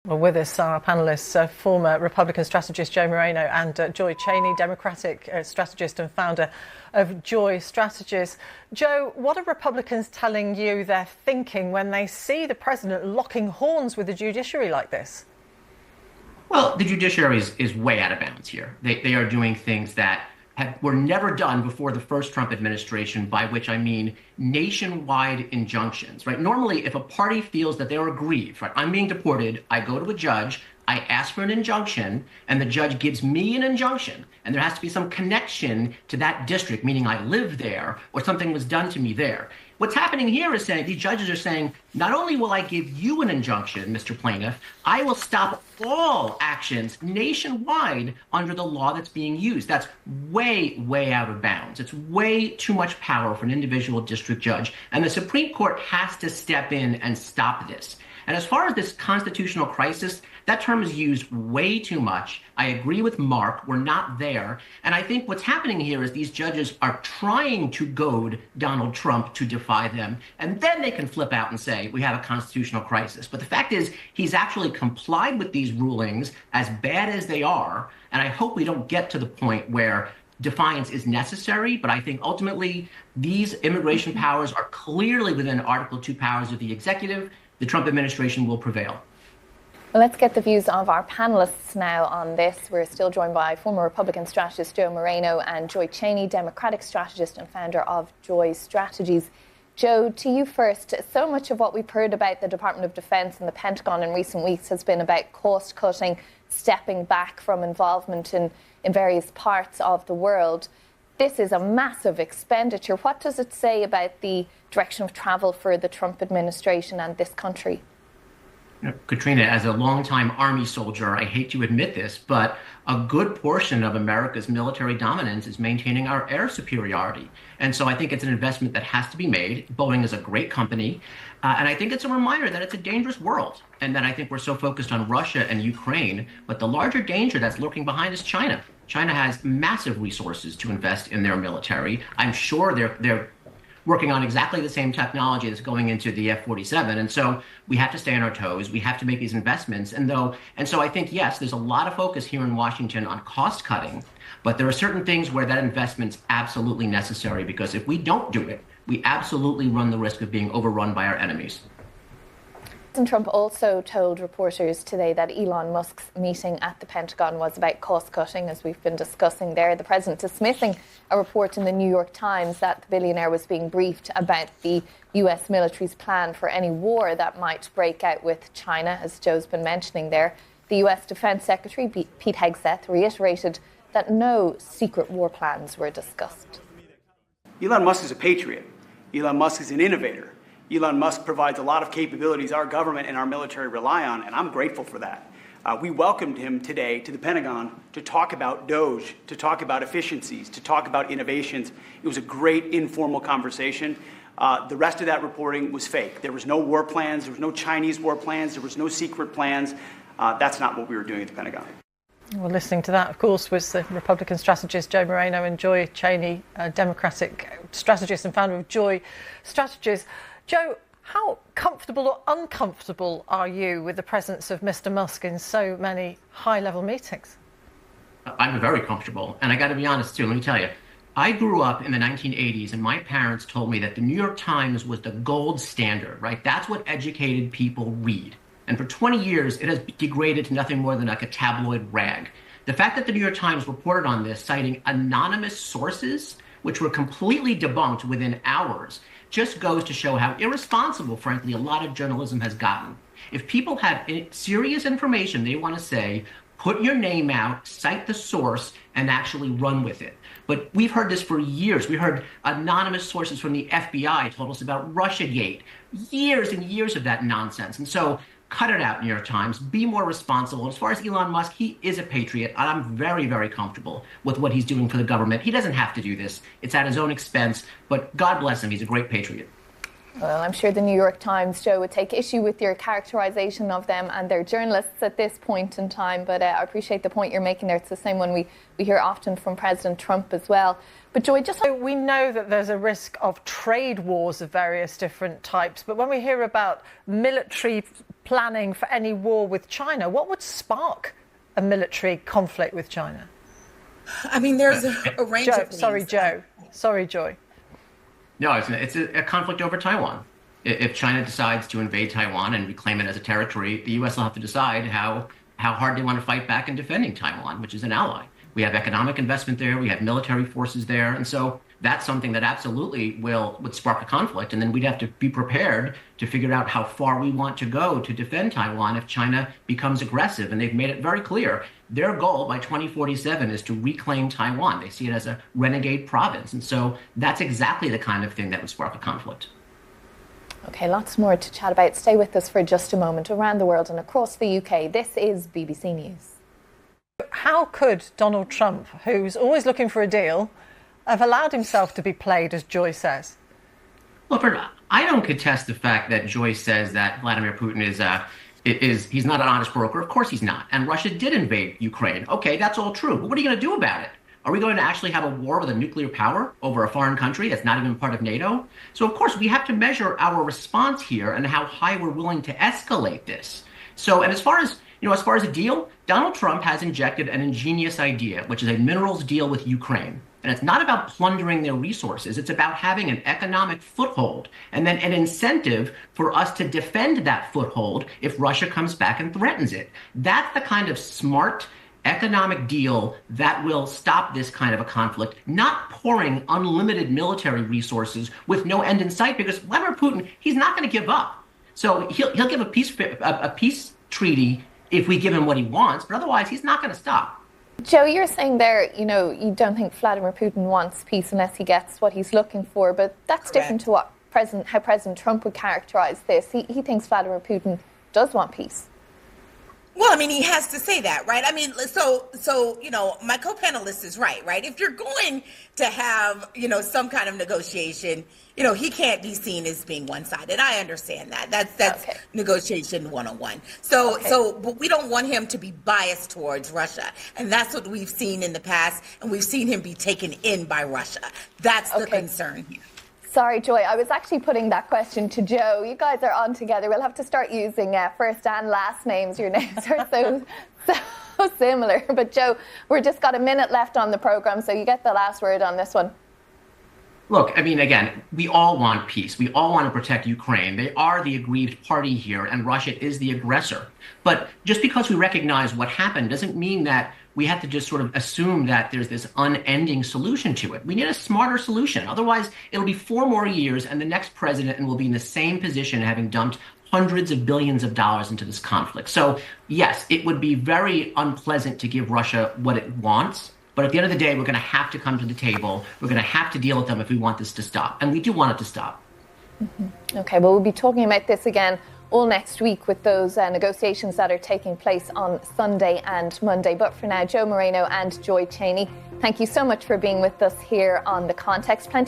Well, with us are our panellists, former Republican strategist Joe Moreno and Joy Cheney, Democratic strategist and founder of Joy Strategies. Joe, what are Republicans telling you they're thinking when they see the president locking horns with the judiciary like this? Well, the judiciary is way out of bounds here. They are doing things that were never done before the first Trump administration, by which I mean nationwide injunctions, right? Normally, if a party feels that they're aggrieved, right, I'm being deported, I go to a judge, I ask for an injunction, and the judge gives me an injunction, and there has to be some connection to that district, meaning I live there or something was done to me there. What's happening here is saying, these judges are saying, not only will I give you an injunction, Mr. Plaintiff, I will stop all actions nationwide under the law that's being used. That's way, way out of bounds. It's way too much power for an individual district judge. And the Supreme Court has to step in and stop this. And as far as this constitutional crisis, that term is used way too much. I agree with Mark. We're not there. And I think what's happening here is these judges are trying to goad Donald Trump to defy them. And then they can flip out and say, we have a constitutional crisis. But the fact is, he's actually complied with these rulings, as bad as they are. And I hope we don't get to the point where defiance is necessary. But I think ultimately, these immigration powers are clearly within Article 2 powers of the executive. The Trump administration will prevail. Well, let's get the views of our panellists now on this. We're still joined by former Republican strategist Joe Moreno and Joy Cheney, Democratic strategist and founder of Joy Strategies. Joe, to you first. So much of what we've heard about the Department of Defense and the Pentagon in recent weeks has been about cost cutting, stepping back from involvement in various parts of the world. This is a massive expenditure. What does it say about the direction of travel for the Trump administration and this country? You know, Katrina, as a longtime Army soldier, I hate to admit this, but a good portion of America's military dominance is maintaining our air superiority. And so I think it's an investment that has to be made. Boeing is a great company. And I think it's a reminder that it's a dangerous world and that I think we're so focused on Russia and Ukraine. But the larger danger that's lurking behind is China. China has massive resources to invest in their military. I'm sure they're working on exactly the same technology that's going into the F-47. And so we have to stay on our toes. We have to make these investments. And so I think, yes, there's a lot of focus here in Washington on cost cutting, but there are certain things where that investment's absolutely necessary, because if we don't do it, we absolutely run the risk of being overrun by our enemies. President Trump also told reporters today that Elon Musk's meeting at the Pentagon was about cost cutting, as we've been discussing there. The president dismissing a report in the New York Times that the billionaire was being briefed about the US military's plan for any war that might break out with China, as Joe's been mentioning there. The US Defense Secretary, Pete Hegseth, reiterated that no secret war plans were discussed. Elon Musk is a patriot. Elon Musk is an innovator. Elon Musk provides a lot of capabilities our government and our military rely on, and I'm grateful for that. We welcomed him today to the Pentagon to talk about DOGE, to talk about efficiencies, to talk about innovations. It was a great informal conversation. The rest of that reporting was fake. There was no war plans. There was no Chinese war plans. There was no secret plans. That's not what we were doing at the Pentagon. Well, listening to that, of course, was the Republican strategist Joe Moreno and Joy Cheney, Democratic strategist and founder of Joy Strategies. Joe, how comfortable or uncomfortable are you with the presence of Mr. Musk in so many high-level meetings? I'm very comfortable. And I got to be honest, too. Let me tell you, I grew up in the 1980s, and my parents told me that the New York Times was the gold standard, right? That's what educated people read. And for 20 years, it has degraded to nothing more than like a tabloid rag. The fact that the New York Times reported on this, citing anonymous sources, which were completely debunked within hours, just goes to show how irresponsible, frankly, a lot of journalism has gotten. If people have serious information they want to say, put your name out, cite the source, and actually run with it. But we've heard this for years. We heard anonymous sources from the FBI told us about Russiagate, years and years of that nonsense. And so cut it out, New York Times. Be more responsible. As far as Elon Musk, he is a patriot. I'm very, very comfortable with what he's doing for the government. He doesn't have to do this. It's at his own expense. But God bless him. He's a great patriot. Well, I'm sure the New York Times, Joe, would take issue with your characterisation of them and their journalists at this point in time. But I appreciate the point you're making there. It's the same one we hear often from President Trump as well. But Joy, just we know that there's a risk of trade wars of various different types. But when we hear about military planning for any war with China, what would spark a military conflict with China? I mean, there's a range of things. Sorry, Joe. Sorry, Joy. No, it's a conflict over Taiwan. If China decides to invade Taiwan and reclaim it as a territory, the U.S. will have to decide how hard they want to fight back in defending Taiwan, which is an ally. We have economic investment there. We have military forces there. And so that's something that absolutely would spark a conflict. And then we'd have to be prepared to figure out how far we want to go to defend Taiwan if China becomes aggressive. And they've made it very clear. Their goal by 2047 is to reclaim Taiwan. They see it as a renegade province. And so that's exactly the kind of thing that would spark a conflict. OK, lots more to chat about. Stay with us for just a moment. Around the world and across the UK, this is BBC News. How could Donald Trump, who's always looking for a deal, have allowed himself to be played, as Joy says? Look, I don't contest the fact that Joy says that Vladimir Putin he's not an honest broker. Of course he's not. And Russia did invade Ukraine. OK, that's all true. But what are you going to do about it? Are we going to actually have a war with a nuclear power over a foreign country that's not even part of NATO? So, of course, we have to measure our response here and how high we're willing to escalate this. So, and as far as a deal, Donald Trump has injected an ingenious idea, which is a minerals deal with Ukraine. And it's not about plundering their resources. It's about having an economic foothold and then an incentive for us to defend that foothold if Russia comes back and threatens it. That's the kind of smart economic deal that will stop this kind of a conflict, not pouring unlimited military resources with no end in sight, because Vladimir Putin, he's not going to give up. So he'll give a peace treaty if we give him what he wants, but otherwise he's not going to stop. Joe, you're saying there, you don't think Vladimir Putin wants peace unless he gets what he's looking for, but that's different to how President Trump would characterise this. He thinks Vladimir Putin does want peace. Well, I mean, he has to say that, right? I mean, so my co-panelist is right? If you're going to have, some kind of negotiation, he can't be seen as being one-sided. I understand that. That's okay. Negotiation 101. But we don't want him to be biased towards Russia. And that's what we've seen in the past. And we've seen him be taken in by Russia. That's the concern here. Sorry, Joy, I was actually putting that question to Joe. You guys are on together. We'll have to start using first and last names. Your names are so similar. But Joe, we've just got a minute left on the programme, so you get the last word on this one. Look, I mean, again, we all want peace. We all want to protect Ukraine. They are the aggrieved party here, and Russia is the aggressor. But just because we recognize what happened doesn't mean that we have to just sort of assume that there's this unending solution to it. We need a smarter solution. Otherwise, it'll be 4 more years, and the next president will be in the same position, having dumped hundreds of billions of dollars into this conflict. So, yes, it would be very unpleasant to give Russia what it wants. But at the end of the day, we're going to have to come to the table. We're going to have to deal with them if we want this to stop. And we do want it to stop. Mm-hmm. OK, well, we'll be talking about this again all next week with those negotiations that are taking place on Sunday and Monday. But for now, Joe Moreno and Joy Cheney, thank you so much for being with us here on The Context. Plenty